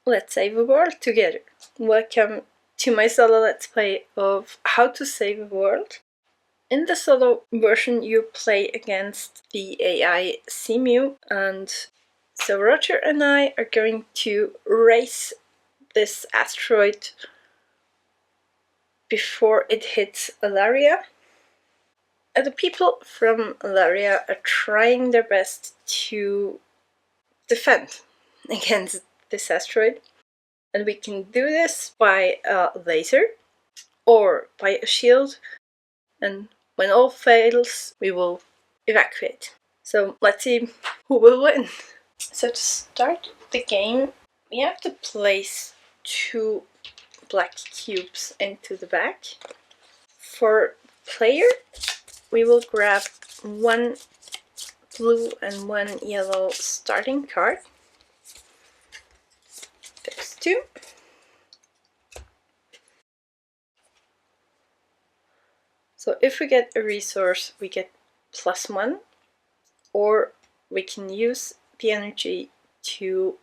Let's save a world together. Welcome to my solo let's play of how to save a world. In the solo version you play against the AI Simu, and so Roger and I are going to race this asteroid before it hits Alaria. And the people from Alaria are trying their best to defend against this asteroid. And we can do this by a laser or by a shield, and when all fails we will evacuate. So let's see who will win. So to start the game we have to place 2 black cubes into the bag. For player we will grab 1 blue and 1 yellow starting card. There's 2. So if we get a resource we get +1, or we can use the energy to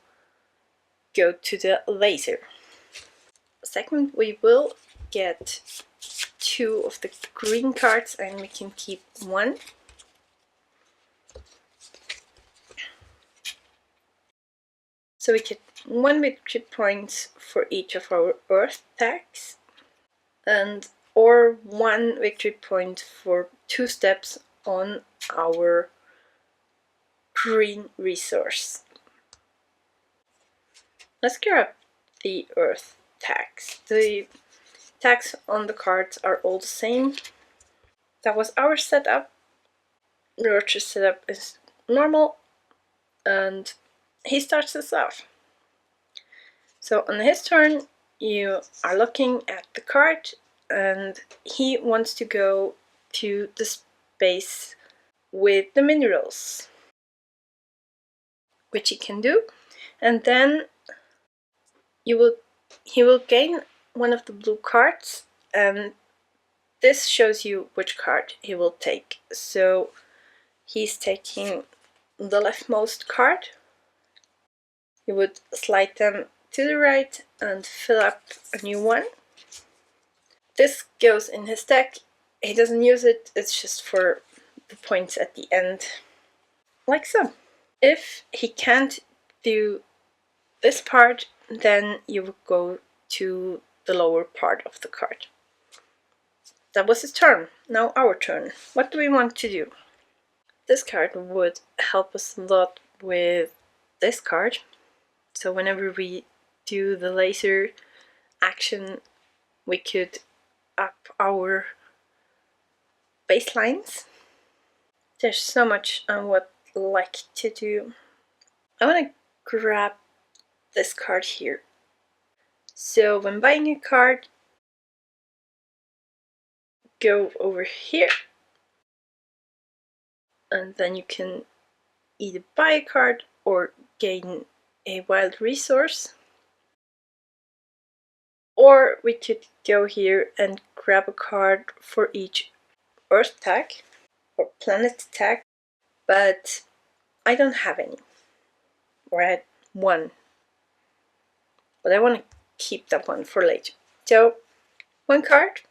go to the laser. Second, we will get 2 of the green cards and we can keep 1. So we get 1 victory point for each of our earth attacks, and or 1 victory point for 2 steps on our green resource. Let's grab the earth tags. The tags on the cards are all the same. That was our setup. Roger's setup is normal, and he starts us off. So on his turn you are looking at the card and he wants to go to the space with the minerals, which he can do, and then he will gain 1 of the blue cards, and this shows you which card he will take. So he's taking the leftmost card. You would slide them to the right and fill up a new one. This goes in his deck. He doesn't use it, it's just for the points at the end, like so. If he can't do this part, then you will go to the lower part of the card. That was his turn. Now our turn. What do we want to do? This card would help us a lot with this card. So whenever we do the laser action, we could up our baselines. There's so much I would like to do. I want to grab this card here. So when buying a card, go over here, and then you can either buy a card or gain a wild resource. Or we could go here and grab a card for each Earth tag or planet tag, but I don't have any. Or I had 1, but I want to keep that one for later. So 1 card.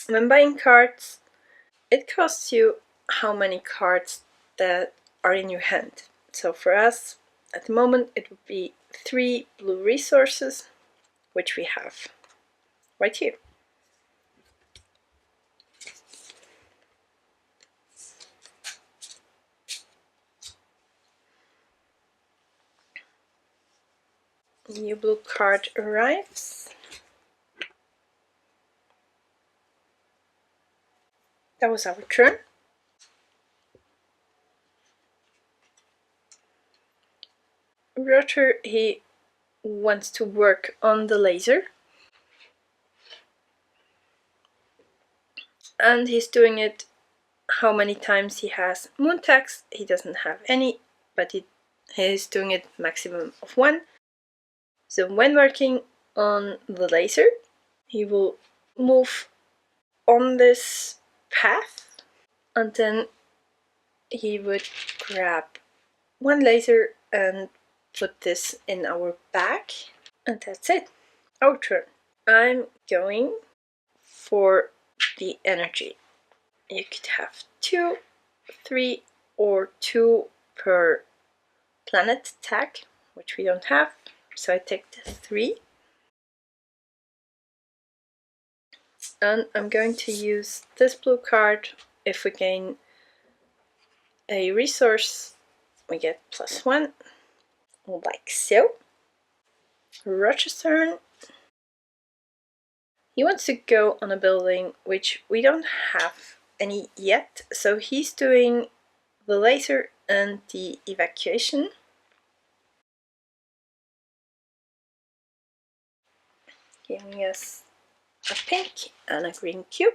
When buying cards, it costs you how many cards that are in your hand. So for us, at the moment, it would be 3 blue resources, which we have right here. New blue card arrives. That was our turn. Roger, he wants to work on the laser. And he's doing it how many times he has moon tags. He doesn't have any, but he's doing it maximum of 1. So when working on the laser, he will move on this path, and then he would grab 1 laser and put this in our bag. And that's it. Our turn. I'm going for the energy. You could have 2, 3, or 2 per planet tag, which we don't have. So I take the 3. And I'm going to use this blue card. If we gain a resource, we get +1, like so. Roger's turn. He wants to go on a building which we don't have any yet, so he's doing the laser and the evacuation. Giving us a pink and a green cube.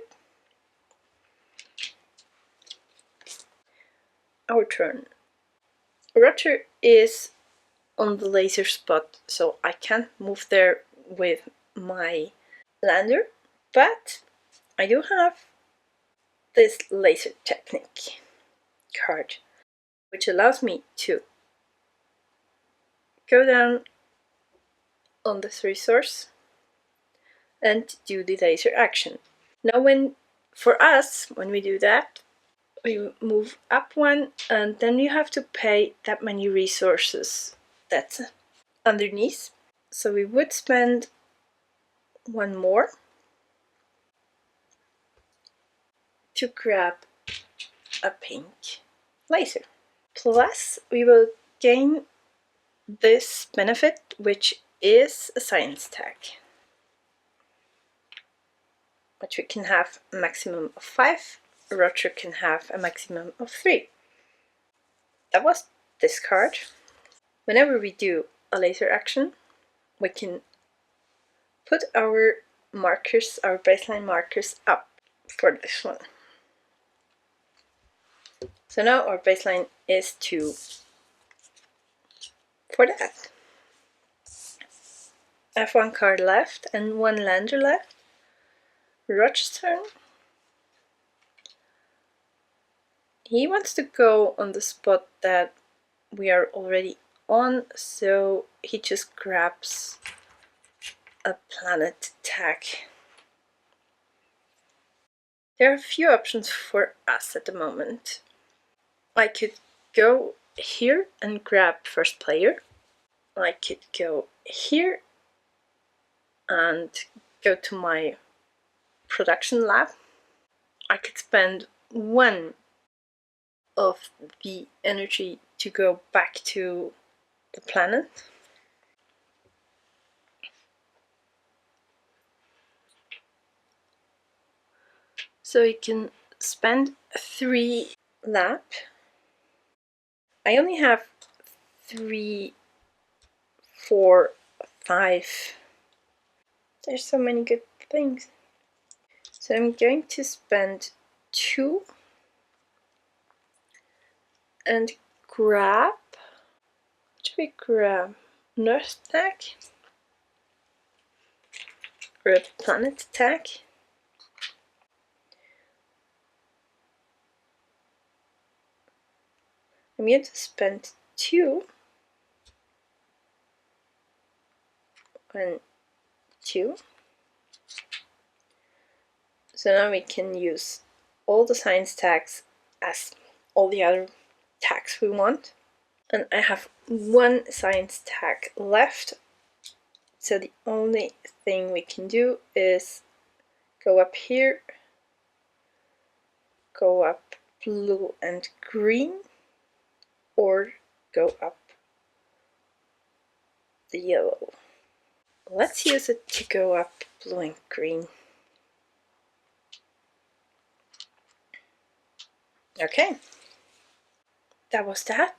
Our turn. Roger is on the laser spot, so I can't move there with my lander, but I do have this laser technique card, which allows me to go down on this resource and do the laser action. Now for us, when we do that, we move up 1 and then you have to pay that many resources that's underneath. So we would spend 1 more to grab a pink laser. Plus we will gain this benefit, which is a science tag, which we can have a maximum of 5. Roger can have a maximum of 3. That was this card. Whenever we do a laser action, we can put our markers, our baseline markers, up for this one. So now our baseline is 2 for that. I have 1 card left and 1 lander left. Roger's turn. He wants to go on the spot that we are already on, so he just grabs a planet tag. There are a few options for us at the moment. I could go here and grab first player. I could go here and go to my production lab. I could spend 1 of the energy to go back to the planet. So you can spend 3 lab. I only have 3, 4, 5. There's so many good things. So I'm going to spend 2 and grab, what should we grab? Nurse tag or a planet tag. I'm going to spend 2 and 2. So now we can use all the science tags as all the other tags we want. And I have 1 science tag left. So the only thing we can do is go up here, go up blue and green, or go up the yellow. Let's use it to go up blue and green. Okay, that was that.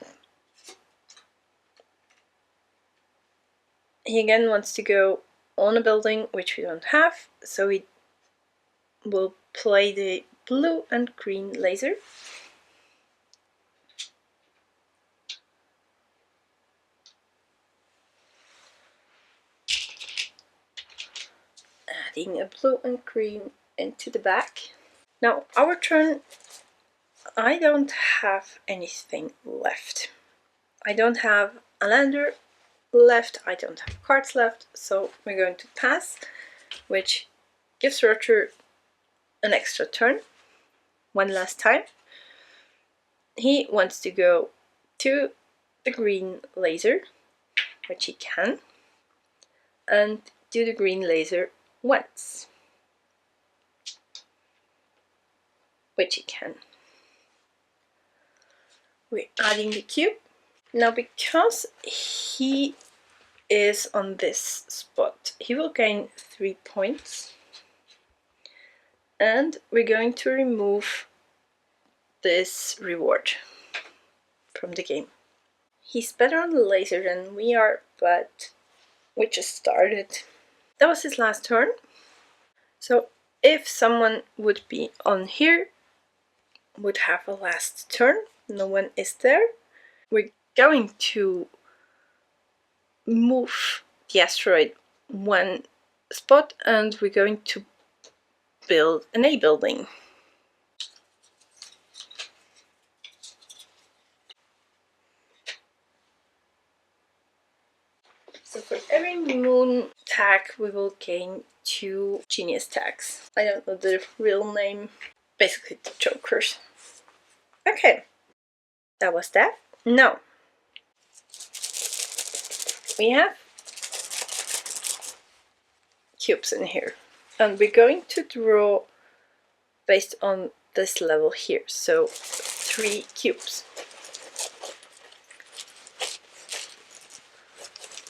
He again wants to go on a building which we don't have, so we will play the blue and green laser. Adding a blue and green into the back. Now our turn. I don't have anything left. I don't have a lander left. I don't have cards left, so we're going to pass, which gives Roger an extra turn, one last time. He wants to go to the green laser, which he can, and do the green laser once, which he can. We're adding the cube. Now, because he is on this spot, he will gain 3 points, and we're going to remove this reward from the game. He's better on the laser than we are, but we just started. That was his last turn. So if someone would be on here, would have a last turn, no one is there, we're going to move the asteroid one spot and we're going to build an A building. So for every moon tag we will gain 2 genius tags. I don't know the real name. Basically the jokers. Okay, that was that. Now we have cubes in here, and we're going to draw based on this level here, so 3 cubes.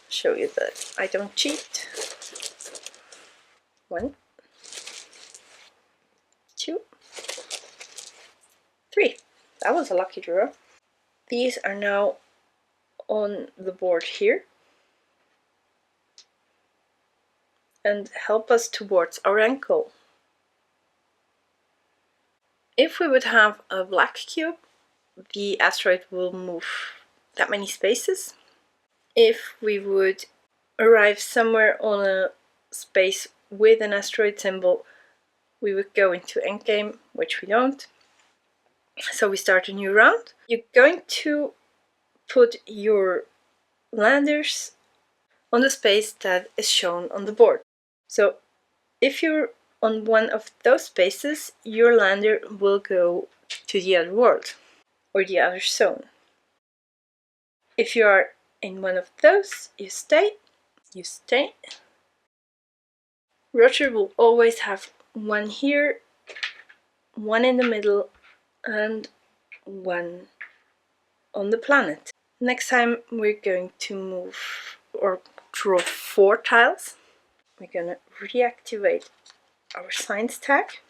Show you that I don't cheat. 1, 2, 3. That was a lucky draw. These are now on the board here and help us towards our end goal. If we would have a black cube, the asteroid will move that many spaces. If we would arrive somewhere on a space with an asteroid symbol, we would go into endgame, which we don't. So we start a new round. You're going to put your landers on the space that is shown on the board. So if you're on one of those spaces, your lander will go to the other world or the other zone. If you are in one of those, you stay. Roger will always have 1 here, 1 in the middle, and 1 on the planet. Next time we're going to move or draw 4 tiles. We're gonna reactivate our science tag.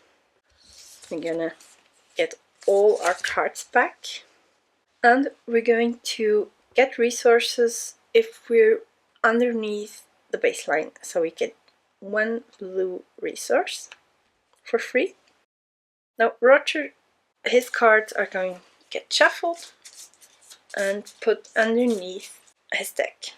We're gonna get all our cards back, and we're going to get resources if we're underneath the baseline, so we get 1 blue resource for free. Now Roger, his cards are going to get shuffled and put underneath his deck.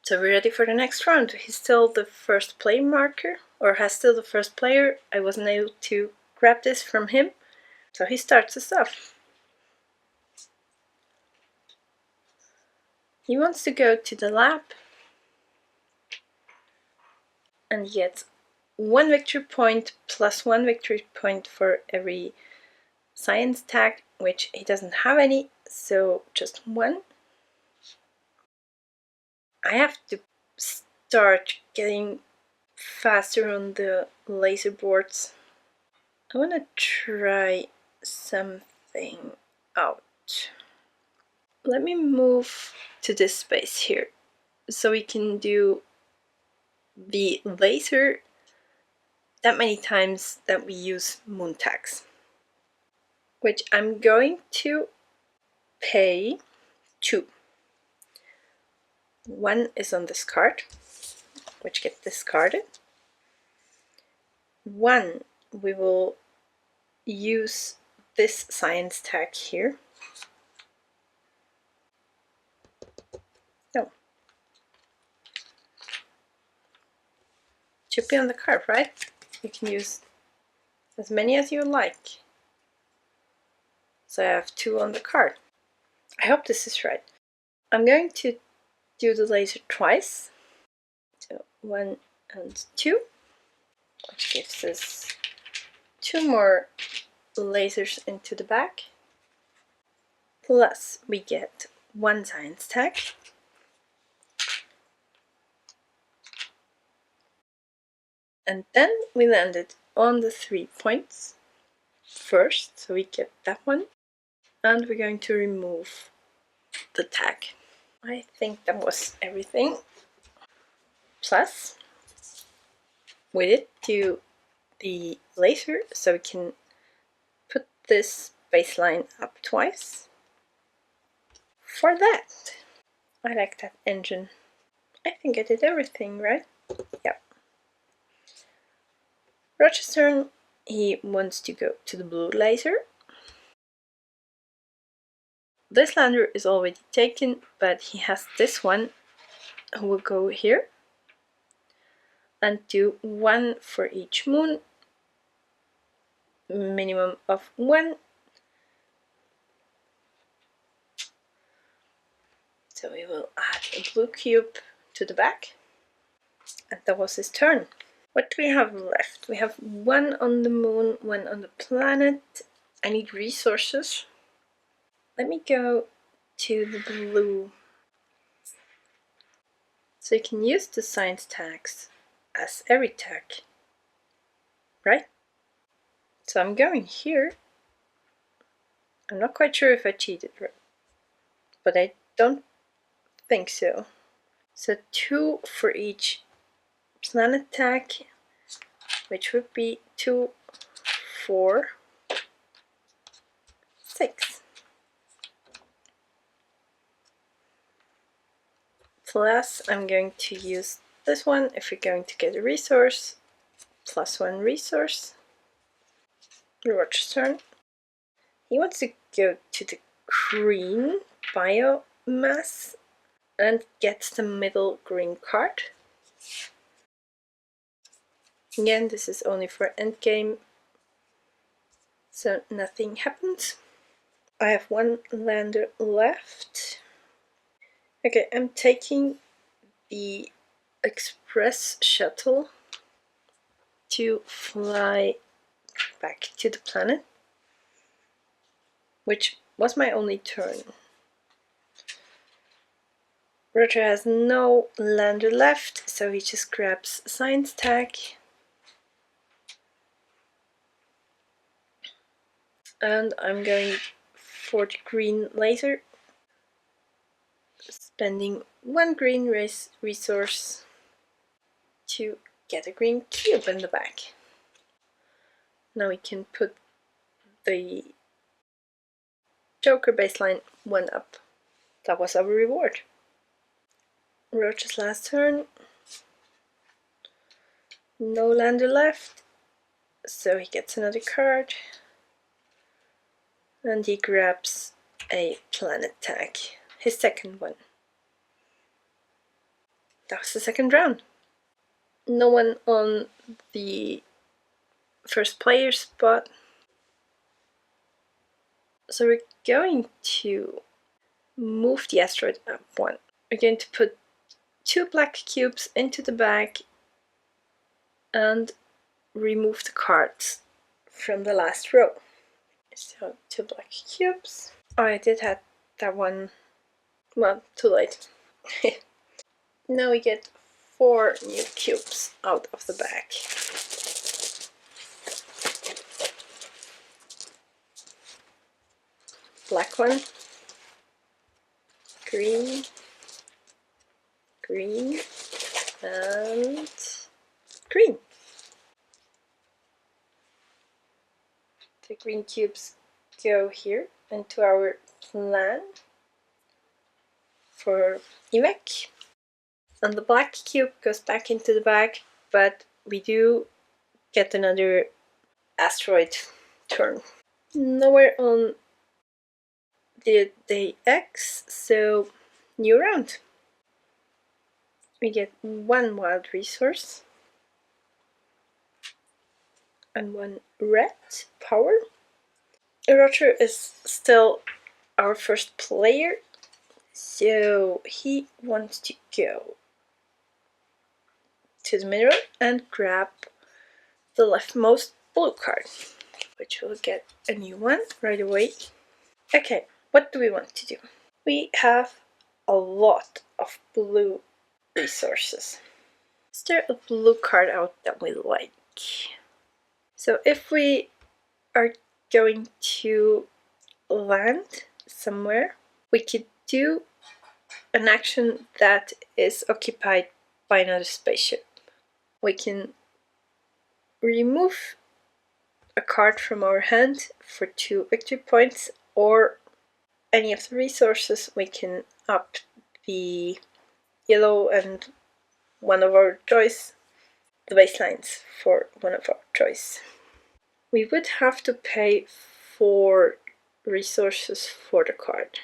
So we're ready for the next round. He's still the first play marker, or has still the first player. I wasn't able to grab this from him, so he starts us off. He wants to go to the lab and get 1 victory point plus 1 victory point for every science tag, which he doesn't have any, so just 1. I have to start getting faster on the laser boards. I want to try something out. Let me move to this space here so we can do the laser that many times that we use moon tags, which I'm going to pay 2. 1 is on this card, which gets discarded. 1 we will use this science tag here. No. Should be on the card, right? You can use as many as you like. So I have 2 on the card. I hope this is right. I'm going to do the laser twice. So 1 and 2, which gives us 2 more lasers into the back. Plus we get 1 science tag. And then we landed on the 3 points first, so we get that one. And we're going to remove the tag. I think that was everything. Plus, we did do the laser, so we can put this baseline up twice. For that, I like that engine. I think I did everything, right? Yep. Roger's turn. He wants to go to the blue laser. This lander is already taken, but he has this one who will go here and do 1 for each moon, minimum of 1. So we will add a blue cube to the back, and that was his turn. What do we have left? We have 1 on the moon, 1 on the planet. I need resources. Let me go to the blue. So you can use the science tags as every tag, right? So I'm going here. I'm not quite sure if I cheated, but I don't think so. So 2 for each planet tag, which would be 2, 4, 6. Plus, I'm going to use this one if we're going to get a resource. Plus 1 resource. Roger's turn. He wants to go to the green biomass and gets the middle green card. Again, this is only for endgame, so nothing happens. I have 1 lander left. Okay, I'm taking the express shuttle to fly back to the planet, which was my only turn. Roger has no lander left, so he just grabs science tag. And I'm going for the green laser, spending 1 green resource to get a green cube in the back. Now we can put the Joker baseline 1 up. That was our reward. Roger's last turn. No lander left, so he gets another card. And he grabs a planet tag, his second one. That was the second round. No one on the first player spot. So we're going to move the asteroid up 1. We're going to put 2 black cubes into the bag and remove the cards from the last row. So 2 black cubes. Oh, I did have that one. Well, too late. Now we get 4 new cubes out of the bag. Black one, green, green, and green. The green cubes go here into our plan for evac. And the black cube goes back into the bag, but we do get another asteroid turn. Nowhere on the day X, so new round. We get 1 wild resource and 1 red power. Roger is still our first player, So he wants to go to the mirror and grab the leftmost blue card, which will get a new one right away. Okay, what do we want to do? We have a lot of blue resources. Is there a blue card out that we like? So if we are going to land somewhere, we could do an action that is occupied by another spaceship. We can remove a card from our hand for 2 victory points, or any of the resources we can up the yellow and one of our choice, the baselines for one of our choice. We would have to pay 4 resources for the card.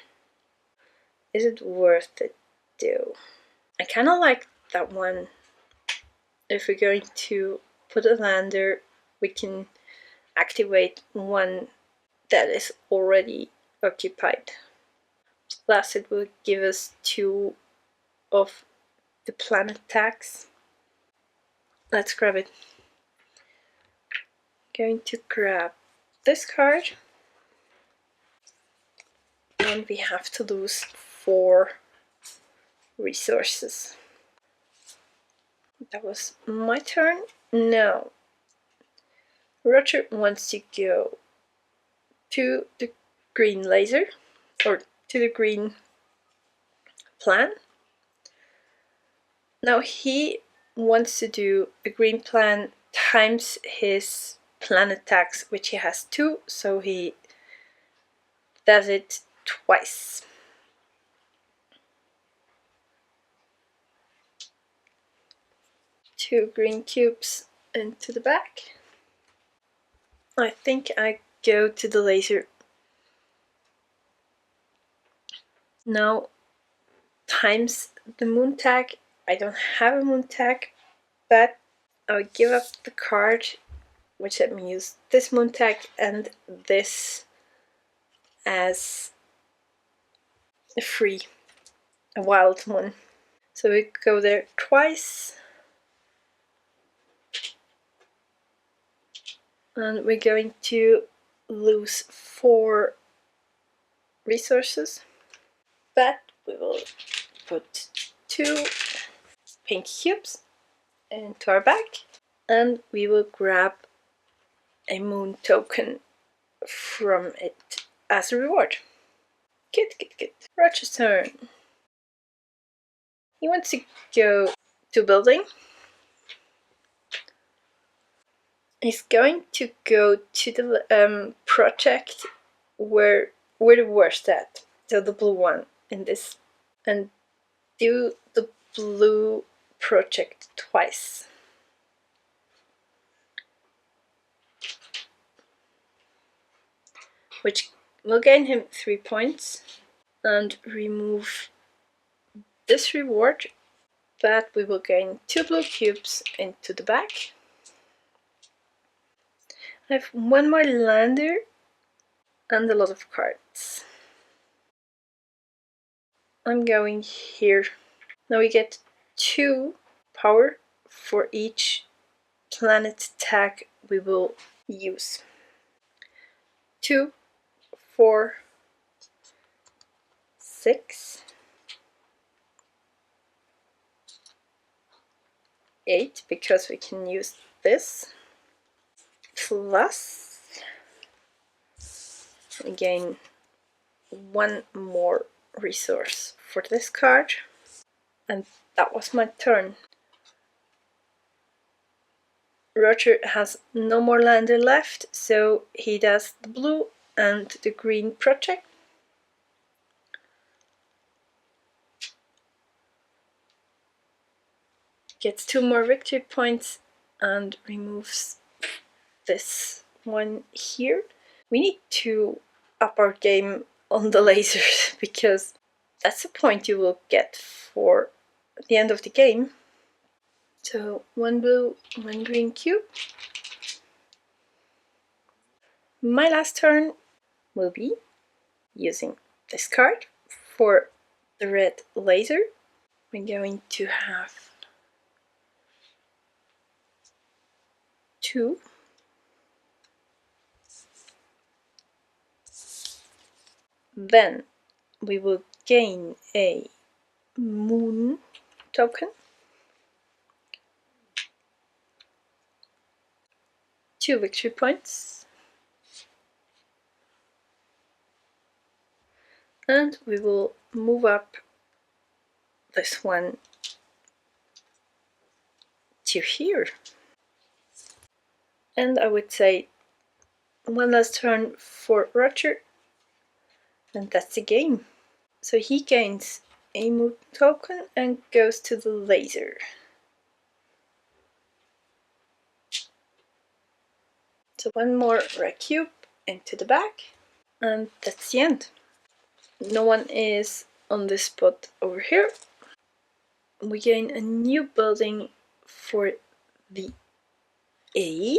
Is it worth it though? I kind of like that one. If we're going to put a lander, we can activate one that is already occupied. Plus it will give us 2 of the planet tax. Let's grab it. Going to grab this card, and we have to lose 4 resources. That was my turn. Now Roger wants to go to the green laser, or to the green plan. Now he wants to do a green plan times his planet tax, which he has 2, so he does it twice. Two green cubes into the back. I think I go to the laser. Now times the moon tag. I don't have a moon tag, but I'll give up the card, which let me use this moon tag and this as a free, a wild one. So we go there twice. And we're going to lose 4 resources, but we will put 2 pink cubes into our bag, and we will grab a moon token from it as a reward. Good. Roger's turn. He wants to go to building. He's going to go to the project where we're the worst at, so the blue one in this, and do the blue project twice. Which will gain him 3 points, and remove this reward, but we will gain 2 blue cubes into the back. I have 1 more lander and a lot of cards. I'm going here. Now we get 2 power for each planet tag we will use. 2, 4, 6, 8, because we can use this, plus again 1 more resource for this card, and that was my turn. Roger has no more lander left, so he does the blue and the green project. Gets 2 more victory points and removes this one here. We need to up our game on the lasers, because that's the point you will get for the end of the game. So 1 blue, 1 green cube. My last turn will be using this card for the red laser. We're going to have 2. Then we will gain a moon token, 2 victory points, and we will move up this one to here. And I would say one last turn for Roger, and that's the game. So he gains a moon token and goes to the laser. So one more red cube into the back, and that's the end. No one is on this spot over here. We gain a new building for the A.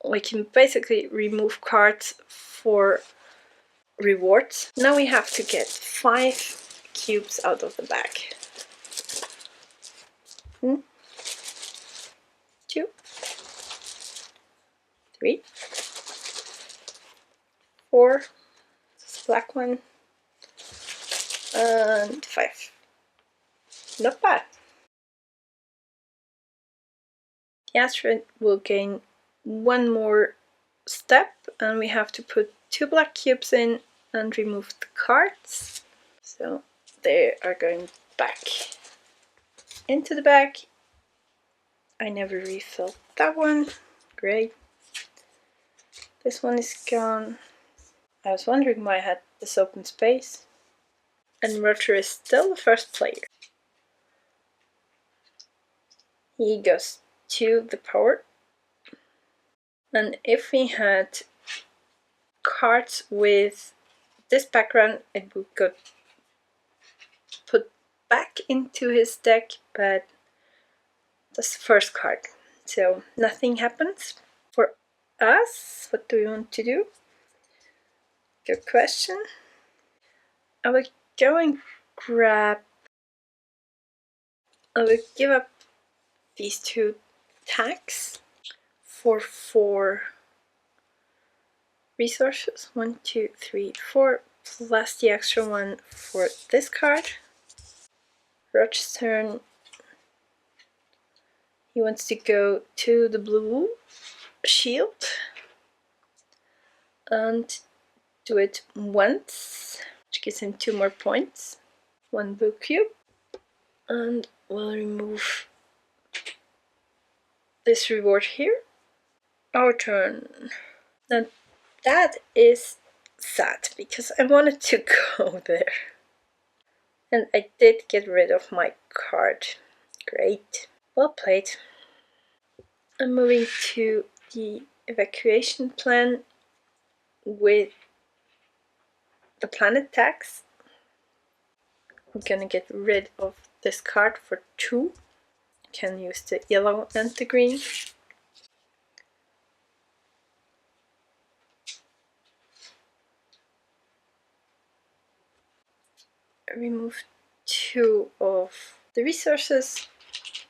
We can basically remove cards for rewards. Now we have to get 5 cubes out of the bag. 1, 2, 3, 4, this black one, and 5. Not bad. The asteroid will gain one more step, and we have to put 2 black cubes in and remove the cards. So they are going back into the bag. I never refilled that one. Great. This one is gone. I was wondering why I had this open space. And Roger is still the first player. He goes to the power. And if we had cards with this background, it would go put back into his deck, but that's the first card. So nothing happens. For us, what do we want to do? Good question. I will go and grab, I will give up these 2 tags for 4 resources. 1, 2, 3, 4, plus the extra one for this card. Roach's turn. He wants to go to the blue shield and do it once, which gives him 2 more points. 1 blue cube, and we'll remove this reward here. Our turn. Now that is sad because I wanted to go there. And I did get rid of my card. Great. Well played. I'm moving to the evacuation plan with the planet tax. I'm gonna get rid of this card for 2. Can use the yellow and the green. Remove 2 of the resources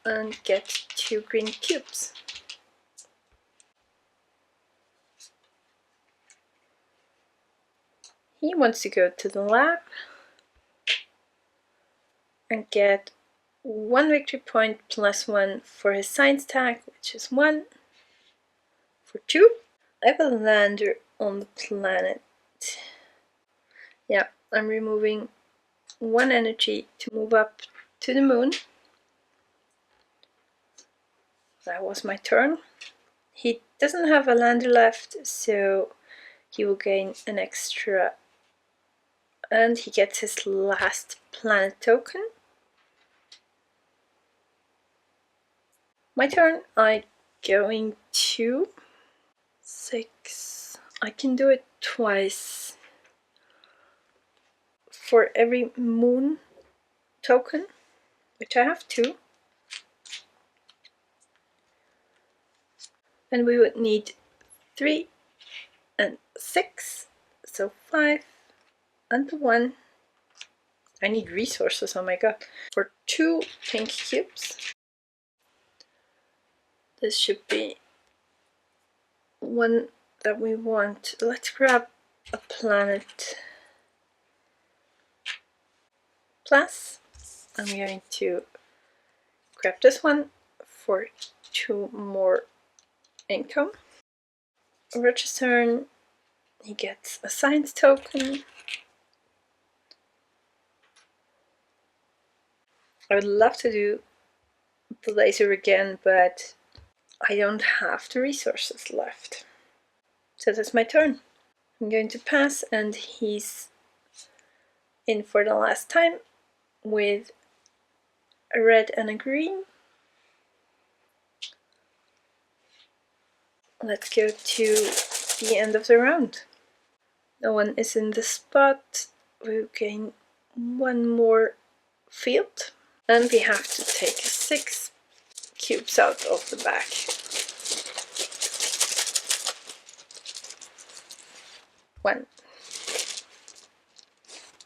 and get 2 green cubes. He wants to go to the lab and get 1 victory point plus 1 for his science tag, which is 1 for 2. I have a lander on the planet. Yeah, I'm removing 1 energy to move up to the moon. That was my turn. He doesn't have a lander left, so he will gain an extra, and he gets his last planet token. My turn. I'm going to 6. I can do it twice for every moon token, which I have 2. And we would need 3 and 6. So 5 and the 1. I need resources, oh my god. For 2 pink cubes. This should be one that we want. Let's grab a planet plus. I'm going to grab this one for 2 more income. Roger's turn. He gets a science token. I would love to do the laser again, but I don't have the resources left. So that's my turn. I'm going to pass, and he's in for the last time with a red and a green. Let's go to the end of the round. No one is in the spot. We'll gain 1 more field. And we have to take 6 cubes out of the bag. 1,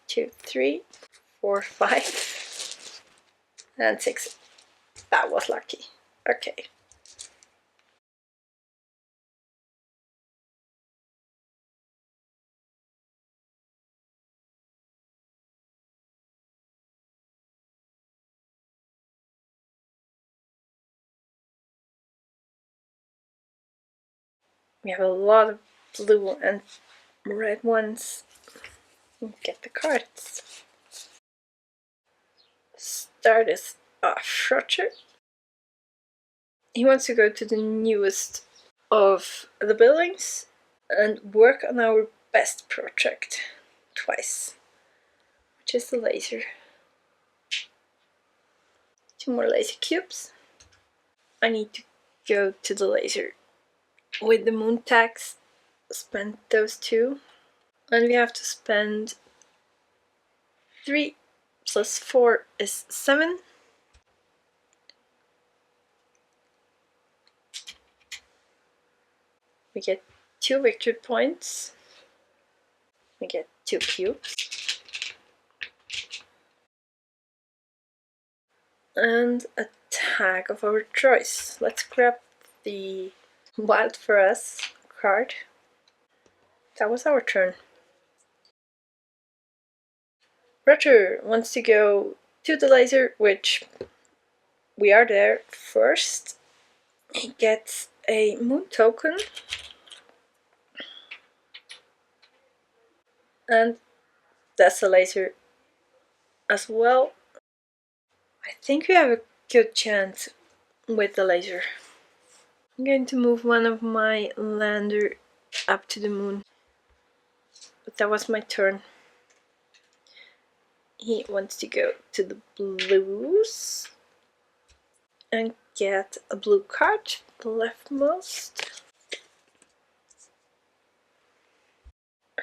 2, 3, 4, 5, and 6. That was lucky. Okay. We have a lot of blue and red ones. Get the cards. Start is Roger. He wants to go to the newest of the buildings and work on our best project twice, which is the laser. 2 more laser cubes. I need to go to the laser with the moon tax. Spend those 2, and we have to spend 3 plus 4 is 7. We get 2 victory points. We get 2 cubes. And a tag of our choice. Let's grab the Wild for Us card. That was our turn. Roger wants to go to the laser, which we are there first. He gets a moon token. And that's a laser as well. I think we have a good chance with the laser. I'm going to move one of my lander up to the moon. But that was my turn. He wants to go to the blues and get a blue card, the leftmost.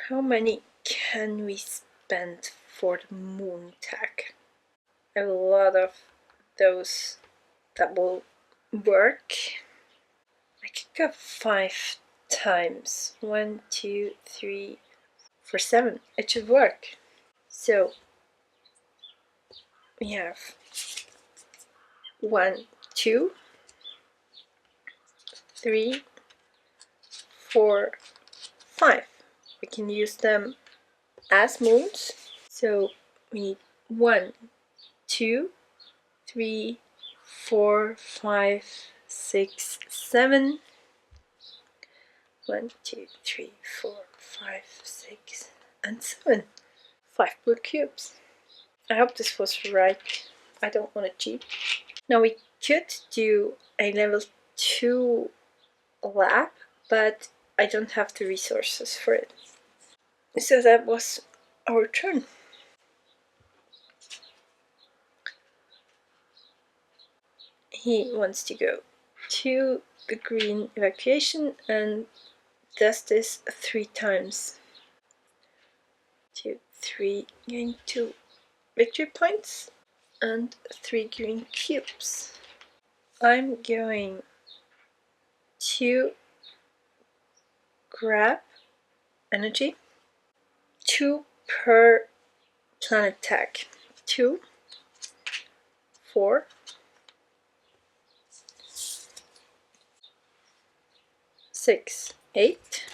How many can we spend for the moon tag? I have a lot of those that will work. I could go 5 times. 1, 2, 3, 4, 7. It should work. So we have 1, 2, 3, 4, 5. We can use them as moons. So we need 1, 2, 3, 4, 5, 6, 7. 1, 2, 3, 4, 5, 6, and 7. 5 blue cubes. I hope this was right. I don't want to cheat. Now we could do a level 2 lab, but I don't have the resources for it. So that was our turn. He wants to go to the green evacuation and does this 3 times. 2, 3, gain 2 victory points and 3 green cubes. I'm going to grab energy 2 per planet tag. 2, 4, 6, 8,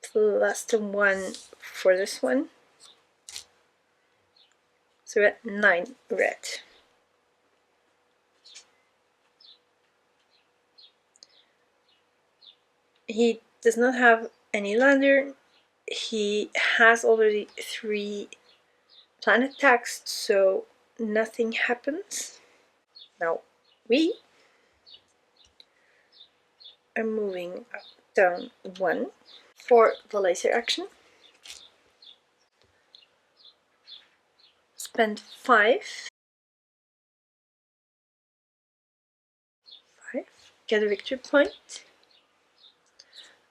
plus the 1 for this one. So we're at 9 red. He does not have any lander. He has already 3 planet tags, so nothing happens. Now we are moving up, down 1 for the laser action. Spend 5. Get a victory point.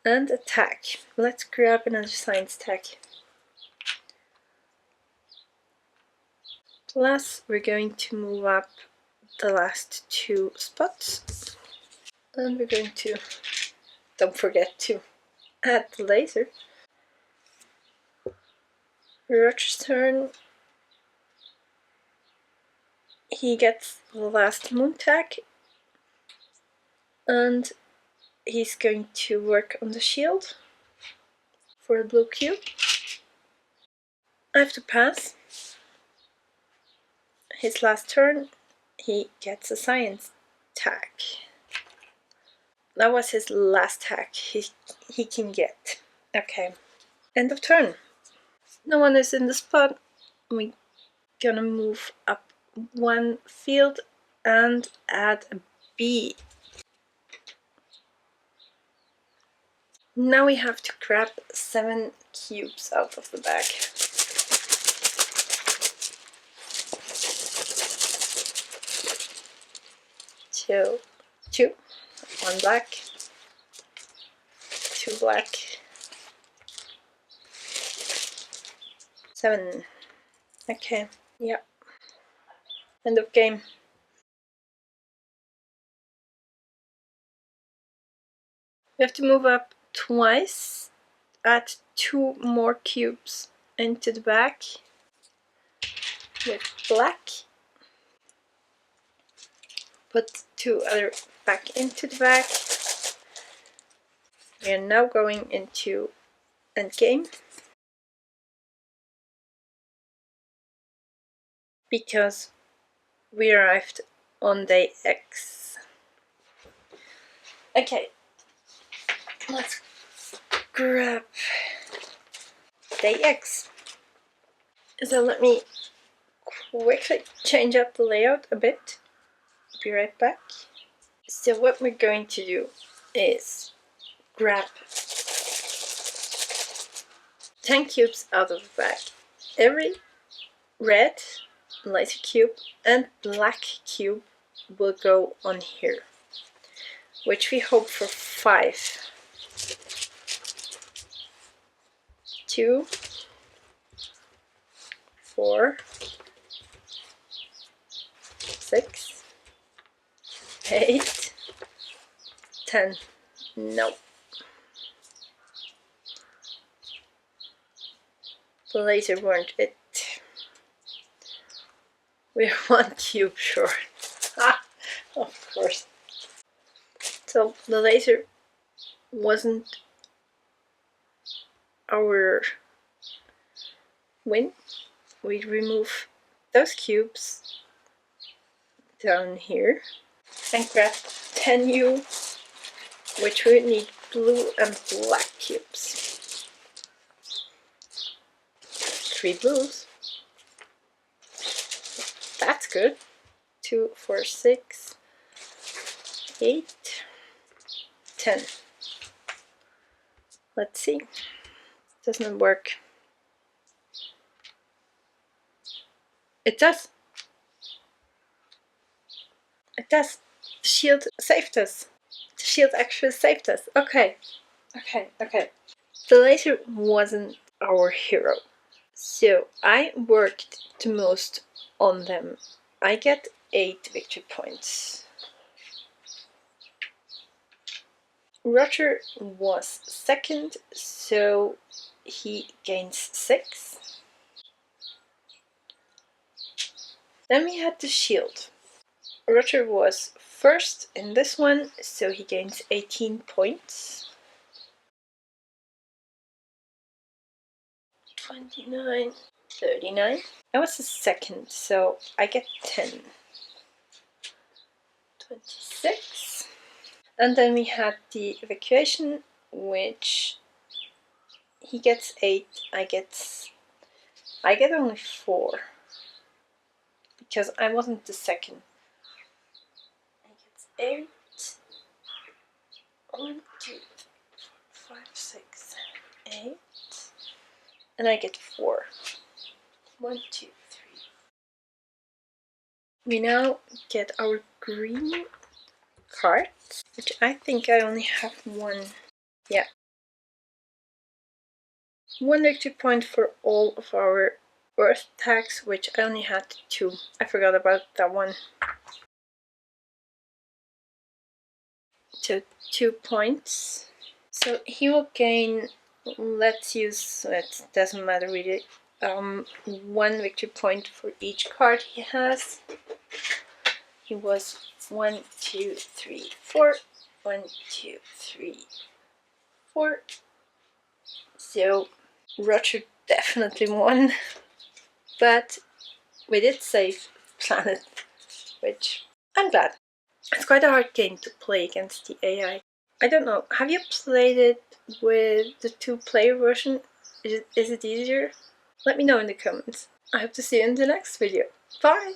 And attack. Let's grab another science tag. Plus, we're going to move up the last 2 spots. And we're going to, don't forget to add the laser. Roger's turn. He gets the last moon tag. And he's going to work on the shield for a blue cube. I have to pass. His last turn, he gets a science tag. That was his last tag he can get. Okay. End of turn. No one is in the spot. We're gonna move up 1 field and add a B. Now we have to grab 7 cubes out of the bag. 2, 2, 1 black, 2 black, 7. Okay, yeah. End of game. We have to move up twice, add 2 more cubes into the bag with black. Put 2 other back into the bag. We are now going into endgame because we arrived on day X. Okay, let's grab day X. So let me quickly change up the layout a bit. Be right back. So what we're going to do is grab 10 cubes out of the bag. Every red laser cube and black cube will go on here, which we hope for 5. 2, 4, 6, 8, 10. No. The laser weren't it. We're 1 cube short. Of course. So the laser wasn't our win. We remove those cubes down here and grab 10 new, which we need blue and black cubes. 3 blues. That's good. 2, 4, 6, 8, 10. Let's see. Doesn't work. It does. It does. The shield saved us. The shield actually saved us. Okay. The laser wasn't our hero. So I worked the most on them. I get 8 victory points. Roger was second, so he gains 6. Then we had the shield. Roger was first in this one, so he gains 18 points. 29, 39. I was the second, so I get 10. 26. And then we had the evacuation, which he gets 8, I get only 4. Because I wasn't the second. I get 8. 1, 2, 5, 6, 8. And I get 4. 1, 2, 3. We now get our green cards, which I think I only have 1. Yeah. 1 victory point for all of our earth attacks, which I only had 2. I forgot about that one. So 2 points. So he will gain, let's use, it doesn't matter really, 1 victory point for each card he has. He was 1, 2, 3, 4. 1, 2, 3, 4. So Roger definitely won, but we did save planet, which I'm glad. It's quite a hard game to play against the AI. I don't know, have you played it with the 2-player version? Is it easier? Let me know in the comments. I hope to see you in the next video. Bye!